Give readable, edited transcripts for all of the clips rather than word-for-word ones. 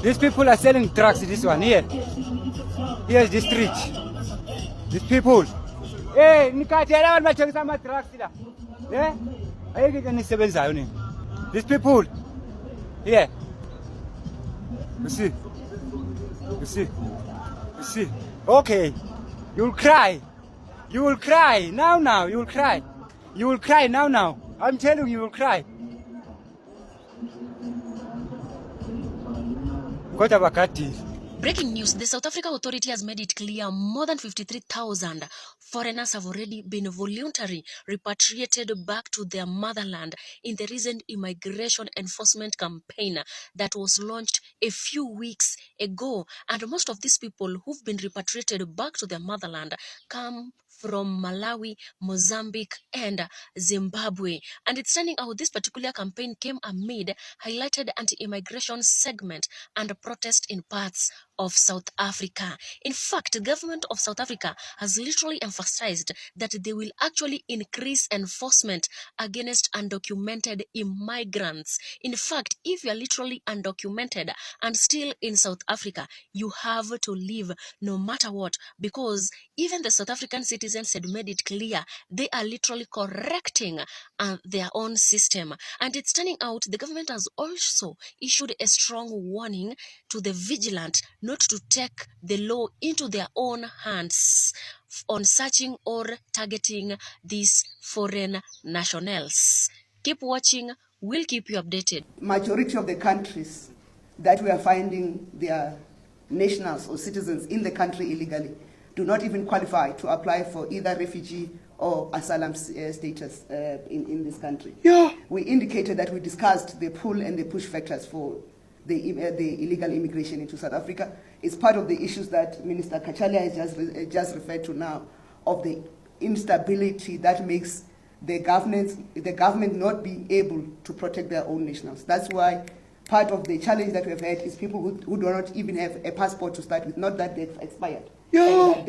These people are selling drugs, this one here. Here's the street. These people. Hey, nikatela abantu bathengisa ama-drugs la. Yeah? Ayike ke nisebenzayo nini. These people. Here. You see? You see? You see? Okay. You'll cry. You will cry. Now. You will cry. You will cry now. I'm telling you, you will cry. Breaking news, the South Africa Authority has made it clear more than 53,000 foreigners have already been voluntarily repatriated back to their motherland in the recent immigration enforcement campaign that was launched a few weeks ago. And most of these people who've been repatriated back to their motherland come from Malawi, Mozambique, and Zimbabwe. And it's turning out this particular campaign came amid highlighted anti-immigration segment and protest in parts of South Africa. In fact, the government of South Africa has literally emphasized that they will actually increase enforcement against undocumented immigrants. In fact, if you are literally undocumented and still in South Africa, you have to leave no matter what, because even the South African citizens had made it clear they are literally correcting their own system. And it's turning out the government has also issued a strong warning to the vigilant not to take the law into their own hands on searching or targeting these foreign nationals. Keep watching, we'll keep you updated. Majority of the countries that we are finding their nationals or citizens in the country illegally do not even qualify to apply for either refugee or asylum status in this country. Yeah. We indicated that we discussed the pull and the push factors for the illegal immigration into South Africa. It's part of the issues that Minister Kachalia has just referred to now, of the instability that makes the government not be able to protect their own nationals. That's why part of the challenge that we've had is people who do not even have a passport to start with, not that they've expired. Yeah.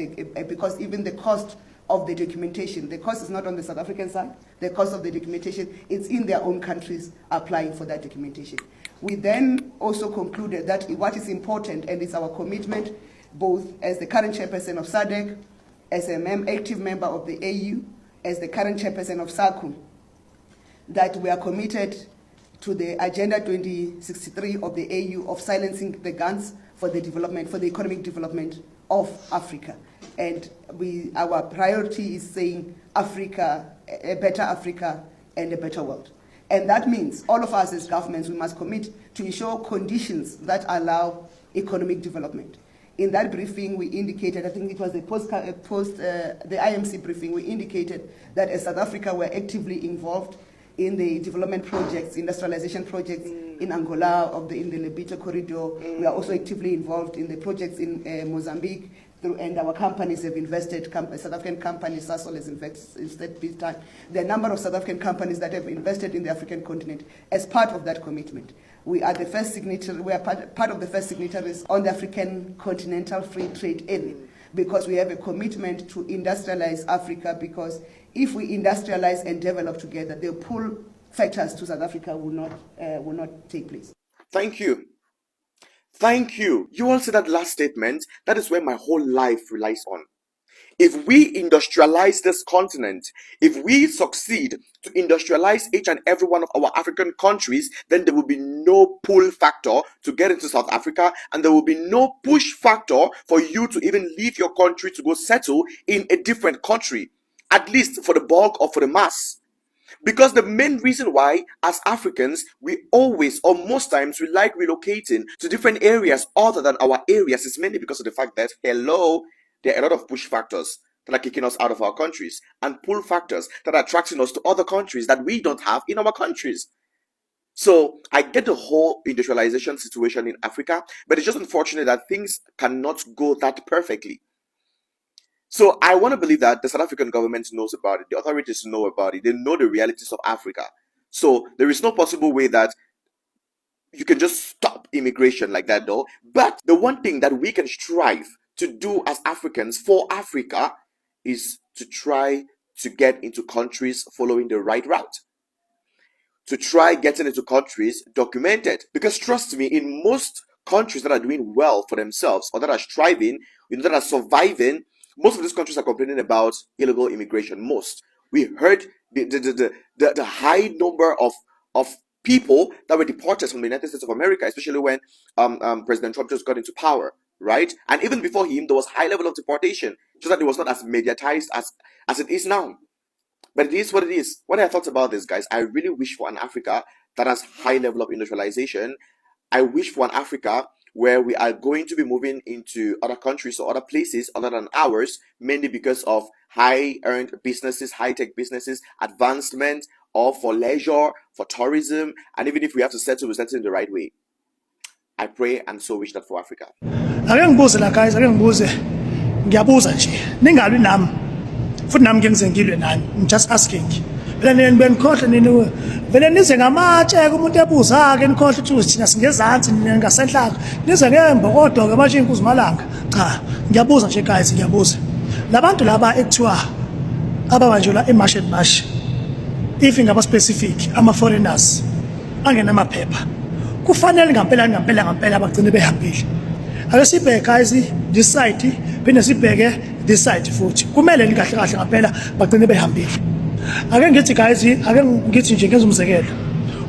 Because even the cost of the documentation, the cost is not on the South African side, the cost of the documentation, it's in their own countries applying for that documentation. We then also concluded that what is important, and it's our commitment, both as the current chairperson of SADC, as an active member of the AU, as the current chairperson of SACU, that we are committed to the Agenda 2063 of the AU of silencing the guns for the development, for the economic development of Africa. And our priority is saying Africa, a better Africa and a better world. And that means all of us as governments, we must commit to ensure conditions that allow economic development. In that briefing, we indicated, I think it was the IMC briefing, we indicated that as South Africa, we're actively involved in the development projects, industrialization projects in Angola, in the Lobito corridor. We are also actively involved in the projects in Mozambique, and our companies have invested, South African companies, Sasol has invested big time. There are a number of South African companies that have invested in the African continent as part of that commitment. We are the first signatory, we are part of the first signatories on the African Continental Free Trade Area, because we have a commitment to industrialize Africa, because if we industrialize and develop together, the pull factors to South Africa will not take place. Thank you. Thank you. You all said that last statement. That is where my whole life relies on. If we industrialize this continent, if we succeed to industrialize each and every one of our African countries, then there will be no pull factor to get into South Africa, and there will be no push factor for you to even leave your country to go settle in a different country, at least for the bulk or for the mass. Because the main reason why, as Africans, we always, or most times, we like relocating to different areas other than our areas is mainly because of the fact that, hello, there are a lot of push factors that are kicking us out of our countries, and pull factors that are attracting us to other countries that we don't have in our countries. So I get the whole industrialization situation in Africa, but it's just unfortunate that things cannot go that perfectly. So I want to believe that the South African government knows about it, the authorities know about it, they know the realities of Africa. So there is no possible way that you can just stop immigration like that, though. But the one thing that we can strive to do as Africans for Africa is to try to get into countries following the right route. To try getting into countries documented. Because trust me, in most countries that are doing well for themselves or that are striving, that are surviving, most of these countries are complaining about illegal immigration. Most. We heard the high number of people that were deported from the United States of America, especially when President Trump just got into power, right? And even before him, there was high level of deportation, just that it was not as mediatized as it is now. But it is what it is. When I thought about this, guys, I really wish for an Africa that has high level of industrialization. I wish for an Africa where we are going to be moving into other countries or other places other than ours, mainly because of high-earned businesses, high-tech businesses, advancement, or for leisure, for tourism, and even if we have to settle, we settle in the right way. I pray and so wish that for Africa. Ake ngibuze la guys, ake ngibuze. Ngiyabuza nje. Ningabi nami. Futhi nami ngiyengizengilwe nani. I'm just asking. Phela nini benikhohle nini vele nize ngamatshe kumuntu ebuza ke nikhohle ukuthi thina singezansi nina ngasenhlaka nize ngembo kodwa ke manje inkuzi malanga cha ngiyabuza nje guys ngiyabuza labantu laba ekuthiwa ababanjelwa eMarsh if ngaba specific ama foreigners angena amaphepha kufanele ngempela abagcine behambile ake sibheke guys this side phinde sibheke this side futhi kumele nikahle ngempela bagcine behambile. Ake ngithi guys, ake ngithi nje ngenza umzekelo.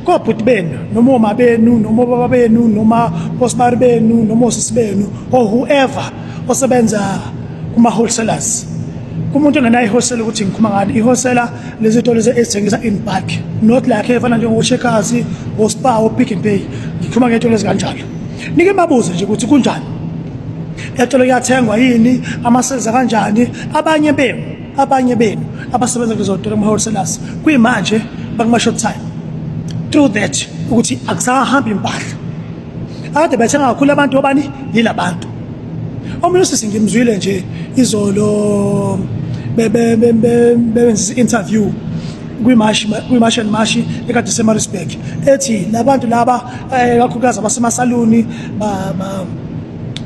Kobhuti benu, noma oma benu, noma baba benu, noma osibari benu, noma osisi benu, or whoever osebenza kuma wholesalers. Kumuntu ongenayo wholesale ukuthi ngikhuluma ngani, i-wholesaler lezi zinto lezi ezithengisa in bulk. Not like efana njengoCheckers, oSpar, oPick n Pay. Ngikhuluma ngento lezi kanjalo. Nike mabuze nje ukuthi kunjani. Etolo yathengwa yini, ama-sales kanjani, abanye benu abasebenza kuzothola ama-wholesalers kuyimanje bakuma-short time through that ukuthi akusahambi impahla ade bethenga kakhulu abantu obani yilabantu omunye usisi ngimzwile nje izolo benza interview kwiMarsh ekade seMaritzburg ethi labantu laba kakhulukazi abasemasaluni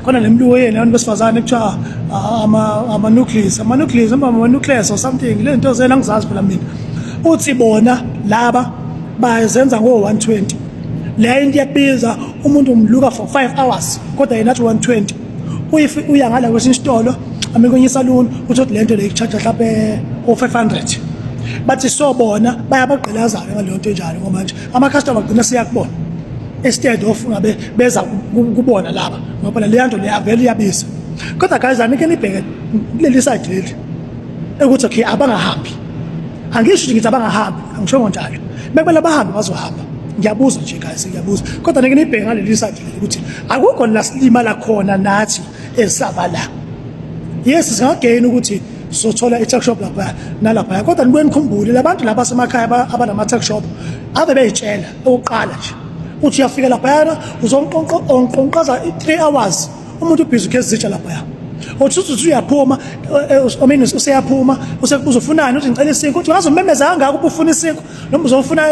khona lemluko yena abantu besifazane kuthiwa ama-nucleus or something le nto zena ngizazi phela mina uthi bona laba bazenza ngo-120 le into iyabiza umuntu umluka for 5 hours kodwa yena athi 120 uya ngala kwesinye isitolo kwenye isaluni uthi le nto le ichaja mhlawumbe o-500 bathi so bona bayabagqilazayo ngaleyo nto enjalo ngoba manje ama-customer agcina siyakubona instead of ngabe beza kubona laba ngoba le nto le vele iyabiza kodwa guys anike nibheke leli side leli ukuthi okay abangahambi angisho ngithi abangahambi angisho njalo bekumele bahambe bazohamba ngiyabuza nje guys ngiyabuza kodwa anike nibheke ngaleli side leli ukuthi akukho la silimala khona nathi esabala yes singagain ukuthi sothola i-tuck shop lapha nalapha kodwa nibuye nikhumbule labantu laba semakhaya abanama-tuck shop ave beyitshela oqala nje uthi uyafika lapha uzonqonqaza 3 hours umuntu ubhizi ugezi zitsha lapha uthi uyaphuma useyaphuma uzofunani uthi ngicela isinkwa uthi ungazomemeza kangaka uba ufuna isinkwa noma uzofuna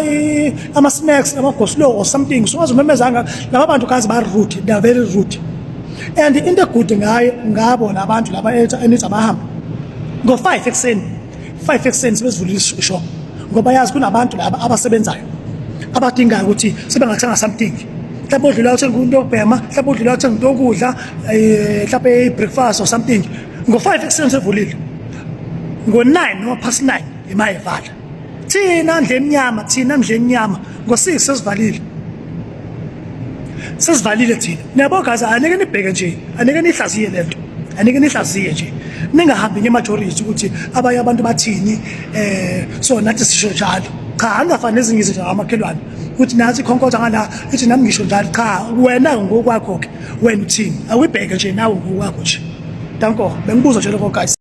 ama-snacks ama-goslow or something ungazomemeza kangaka laba bantu kazi ba-rude, they are very rude. And into egood ngabo labantu laba enithi abahamba ngo-5 ekuseni sebezivulile ishop ngoba yazi kunabantu laba abasebenzayo abadingayo ukuthi sebengathenga something mhlawumbe odlula uthenga into yokubhema mhlawumbe odlula uthenga into yokudla mhlawumbe i-breakfast or something ngo-5 ekuseni sevulile ngo-9 noma past 9 imayevala thina ndleni nyama ngo-6 sesivalile thina niyabo guys anike nibheke nje anike nihlaziye lento anike nihlaziye nje ningahambi ngemajority ukuthi abanye abantu bathini so nathi sisho njalo cha angafani ezinye izinto amakhelwane ukuthi nathi ikhonkotha ngala ithi nami ngisho njalo cha wena ngokwakho ke wena uthini awubheke nje nawe ngokwakho nje danko bengibuza nje lokho guys.